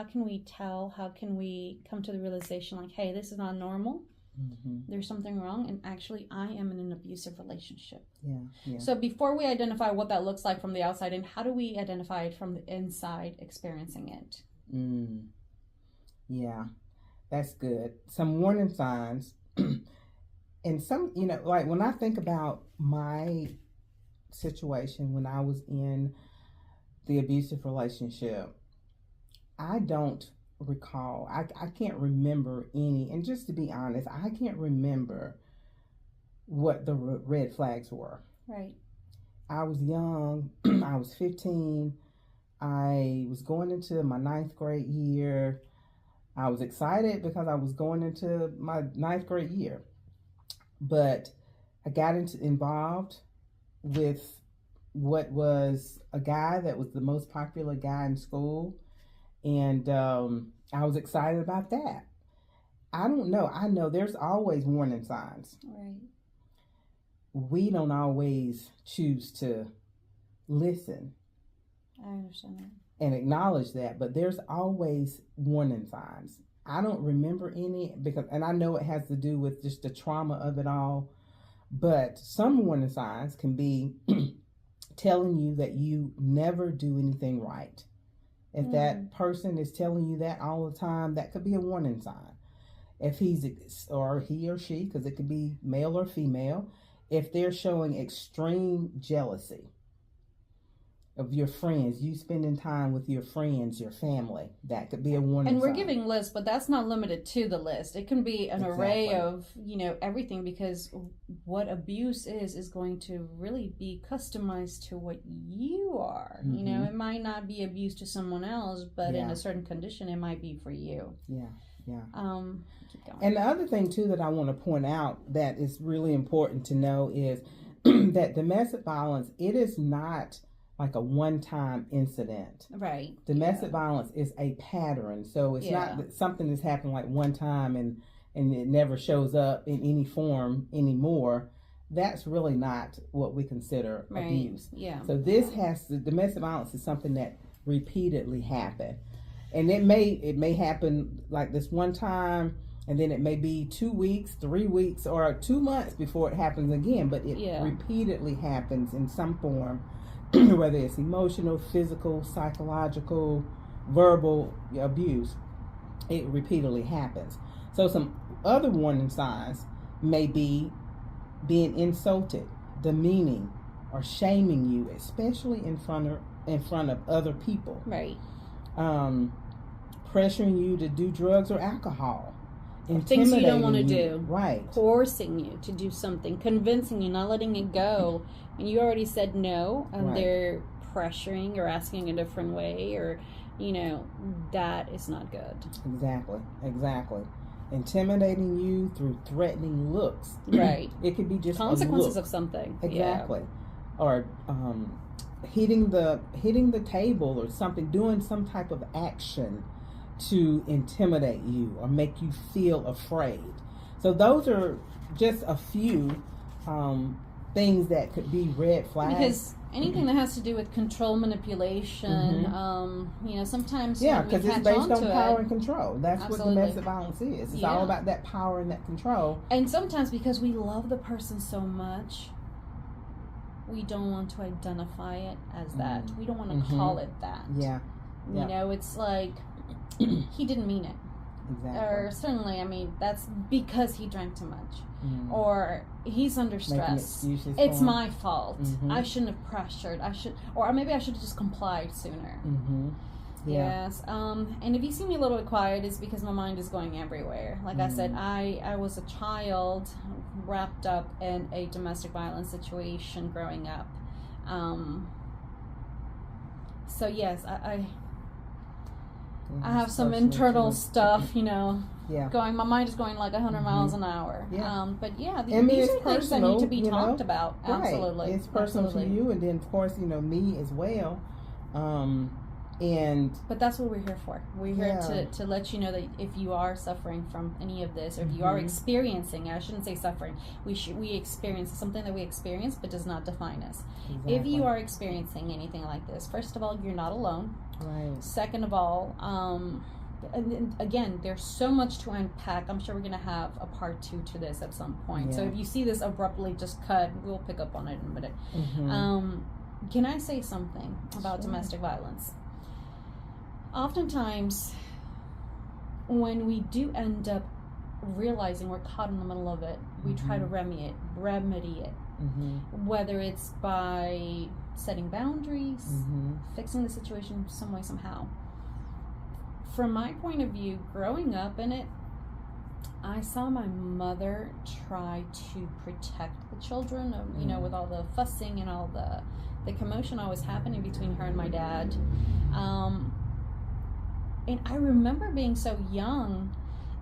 How can we tell? How can we come to the realization like, hey, this is not normal. There's something wrong, and actually I am in an abusive relationship. Yeah. So before we identify what that looks like from the outside, and how do we identify it from the inside experiencing it? Yeah, that's good. Some warning signs. And some, like when I think about my situation when I was in the abusive relationship, I don't recall, I can't remember any, and just to be honest, I can't remember what the red flags were. Right. I was young. I was 15. I was going into my 9th grade year. I was excited because I was going into my 9th grade year. But I got involved with what was a guy that was the most popular guy in school. And I was excited about that. I don't know. I know there's always warning signs. Right. We don't always choose to listen. I understand that. And acknowledge that, but there's always warning signs. I don't remember any and I know it has to do with just the trauma of it all, but some warning signs can be telling you that you never do anything right. If that person is telling you that all the time, that could be a warning sign. If or he or she, because it could be male or female, if they're showing extreme jealousy of your friends, you spending time with your friends, your family, that could be a warning And we're sign. giving lists, but that's not limited to the list. It can be an array of, everything, because what abuse is going to really be customized to what you are. It might not be abuse to someone else, but in a certain condition, it might be for you. Yeah. Keep going. And the other thing, too, that I want to point out that is really important to know is that domestic violence, it is not like a one-time incident. Right. Domestic violence is a pattern. So it's not that something that's happened like one time and it never shows up in any form anymore. That's really not what we consider abuse. Yeah. So domestic violence is something that repeatedly happen. And it may happen like this one time, and then it may be 2 weeks, 3 weeks, or 2 months before it happens again. But it repeatedly happens in some form, whether it's emotional, physical, psychological, verbal abuse. It repeatedly happens. So some other warning signs may be being insulted, demeaning, or shaming you, especially in front of other people. Right. Pressuring you to do drugs or alcohol. Things you don't want to do. Right. Coercing you to do something, convincing you, not letting it go. And you already said no, and they're pressuring or asking a different way, or, that is not good. Exactly. Intimidating you through threatening looks. Right. It could be just consequences of something. Exactly. Yeah. Or hitting the table or something, doing some type of action to intimidate you or make you feel afraid. So those are just a few things that could be red flags. Because anything that has to do with control, manipulation, sometimes because it's based on power and control. That's Absolutely. What domestic violence is. It's all about that power and that control. And sometimes because we love the person so much, we don't want to identify it as that. We don't want to call it that. Yeah. It's like he didn't mean it. Exactly. Or certainly, that's because he drank too much. Or he's under stress. It's my fault. I shouldn't have pressured. Or maybe I should have just complied sooner. Yeah. Yes. And if you see me a little bit quiet, it's because my mind is going everywhere. Like I said, I was a child wrapped up in a domestic violence situation growing up. So yes, I have some internal stuff, going. My mind is going like 100 miles an hour. Yeah. But these are things that need to be talked about. Absolutely. It's personal to you, and then of course, me as well. But that's what we're here for. We're here to let you know that if you are suffering from any of this, or if you are experiencing, I shouldn't say suffering, we experience something that we experience but does not define us. Exactly. If you are experiencing anything like this, first of all, you're not alone. Right. Second of all, and again, there's so much to unpack. I'm sure we're going to have a part 2 to this at some point. Yeah. So if you see this abruptly just cut, we'll pick up on it in a minute. Can I say something about domestic violence? Oftentimes, when we do end up realizing we're caught in the middle of it, we try to remedy it. Whether it's by setting boundaries, fixing the situation some way, somehow. From my point of view, growing up in it, I saw my mother try to protect the children, you know, with all the fussing and all the commotion always happening between her and my dad. And I remember being so young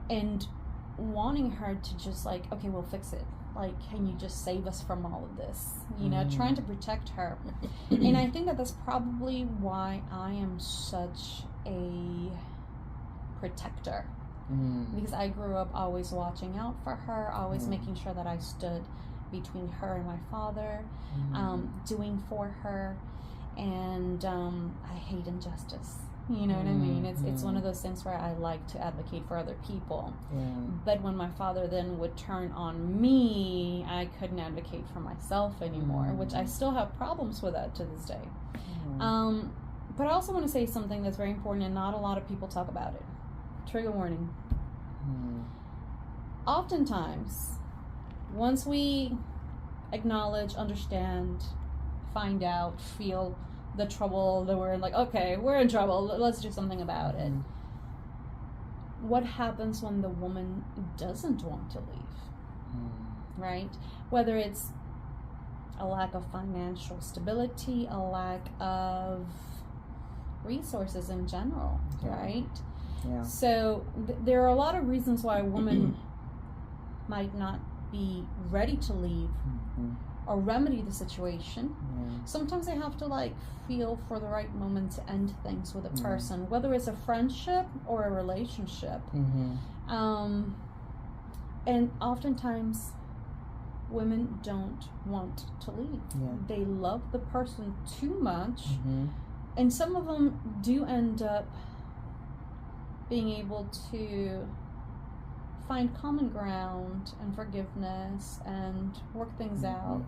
and wanting her to just like, okay, we'll fix it. Like, can you just save us from all of this? You know, trying to protect her. And I think that that's probably why I am such a protector. Because I grew up always watching out for her, always making sure that I stood between her and my father, doing for her. And I hate injustice. You know what I mean? It's one of those things where I like to advocate for other people. But when my father then would turn on me, I couldn't advocate for myself anymore, which I still have problems with that to this day. But I also want to say something that's very important, and not a lot of people talk about it. Trigger warning. Oftentimes, once we acknowledge, understand, find out, feel the trouble that we're in, like, okay, we're in trouble, let's do something about it. What happens when the woman doesn't want to leave? Right? Whether it's a lack of financial stability, a lack of resources in general, right? So there are a lot of reasons why a woman might not be ready to leave or remedy the situation. Sometimes they have to like feel for the right moment to end things with a person, whether it's a friendship or a relationship. And oftentimes women don't want to leave. They love the person too much, and some of them do end up being able to find common ground and forgiveness and work things out.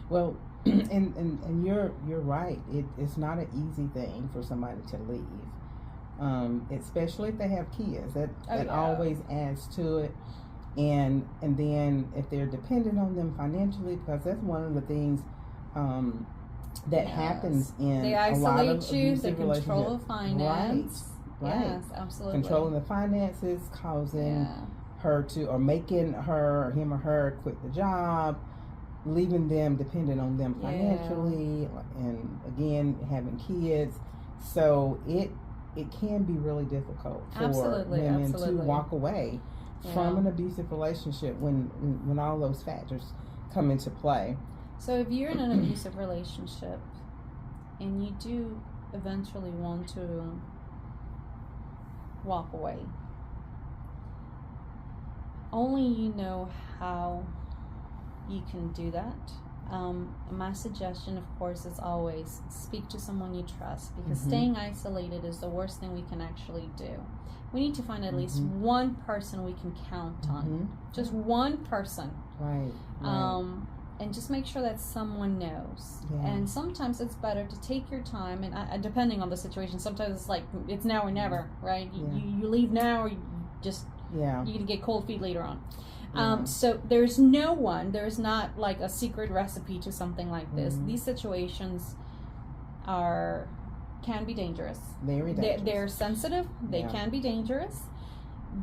Well, and you're right. It's not an easy thing for somebody to leave, especially if they have kids. That always adds to it. And then if they're dependent on them financially, because that's one of the things that happens in they a lot of isolate you. They control the finance. Right. Yes, absolutely. Controlling the finances, causing her to, or making her, or him or her, quit the job, leaving them dependent on them financially, and again having kids. So it can be really difficult for women to walk away from an abusive relationship when all those factors come into play. So if you're in an abusive relationship and you do eventually want to walk away, only you know how you can do that. My suggestion, of course, is always speak to someone you trust, because staying isolated is the worst thing we can actually do. We need to find at least one person we can count on. Just one person. Right. And just make sure that someone knows. And sometimes it's better to take your time, and depending on the situation, sometimes it's like, it's now or never, right? You leave now, or you just, you can get cold feet later on. So there's not like a secret recipe to something like this. These situations can be dangerous. Very dangerous. They're sensitive. They can be dangerous.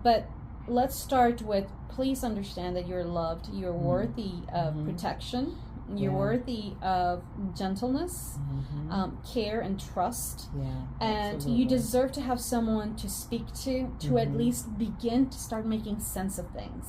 But let's start with, please understand that you're loved. You're worthy of protection. You're worthy of gentleness, care, and trust. And you deserve to have someone to speak to at least begin to start making sense of things.